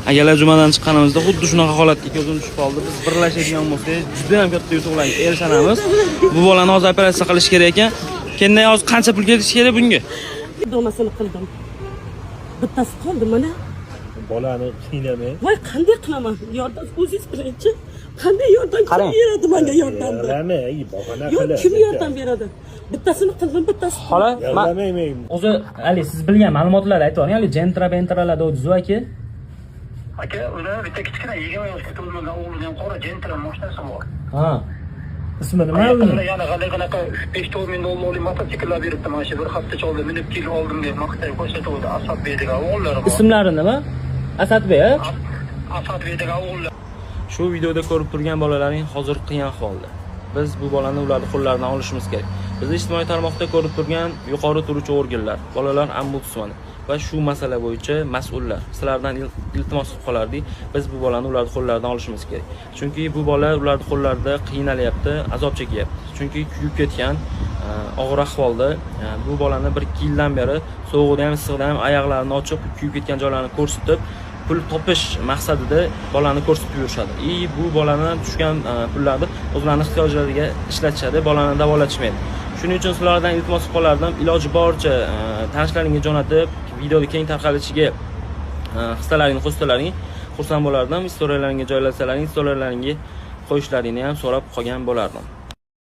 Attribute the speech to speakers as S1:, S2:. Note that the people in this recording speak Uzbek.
S1: Akalar jumadan chiqqanimizda xuddi shunaqa holatga ko'zim tushib qoldi. Biz birlashadigan bo'lsak, juda ham katta yutuqlarga erishamiz. Bu bolani hozir operatsiya qilish kerak ekan. Kenday hozir qancha pul ketishi kerak bunga?
S2: Domasini qildim. Bittasi qoldi mana.
S3: Bolani qiynamay.
S2: Voy, qanday qilaman? Yordam o'zingiz birinchi. Qanday yordam kim beradi menga yordamni?
S3: Qilamay, bahona
S2: Yo'q,
S3: qiladi.
S2: kim yordam beradi? Bittasini qildim, bittasi.
S4: Xola,
S3: Yordamlayman.
S4: o'zi Ali siz bilgan ma'lumotlarni aytib o'ring. Ali jentralar deysiz aka.
S5: Aka, ular bitta kichkina 20 yoshga to'lmagan o'g'lining qora jentra mashinasi bor.
S4: Ha. Ismi nima
S5: Ular
S4: uni?
S5: yana qanaqa 5-4 ming dollarlik mototsikllar beribdi. Mana shu bir hafta cholda minib kelib oldim deb maqtay ko'rsatuvdi. Asadbek degan o'g'illari bor.
S4: Ismlari nima? Asadbek, a?
S5: Asadbek degan o'g'illar.
S1: Shu videoda ko'rib turgan bolalaring hozir qiyin ahvolda. Biz bu bolani ularning qo'llaridan olishimiz kerak. Biz ijtimoiy tarmoqda ko'rib turgan yuqori turuvchi organlar, bolalar ombudsmani va shu masala bo'yicha mas'ullar sizlardan iltimos qilib qolardik. Biz bu bolani ularning qo'llaridan olishimiz kerak. Chunki bu bola ularning qo'llarida qiynalyapti, azob chekyapti. Chunki kuyib ketgan, og'ir ahvolda. Bu bolani 1-2 yildan beri sovuqda ham, issiqda ham oyoqlarini ochib, kuyib ketgan joylarini ko'rsatib, pul topish maqsadida bolani ko'rsatib yurishadi. Bu bolani tushgan pullarni o'zlarining ehtiyojlariga ishlatishadi, bolani davolatishmaydi. Shuning uchun sizlardan iltimos qilib qolardim, iloji boricha tanishlaringga jo'natib, videoni keng tarqalishiga hissalaringni qo'shsalaring, xursand bo'lardim. Istoriyalaringga joylasalaring, istoriyalaringga qo'yishlaringni ham so'rab qolgan bo'lardim.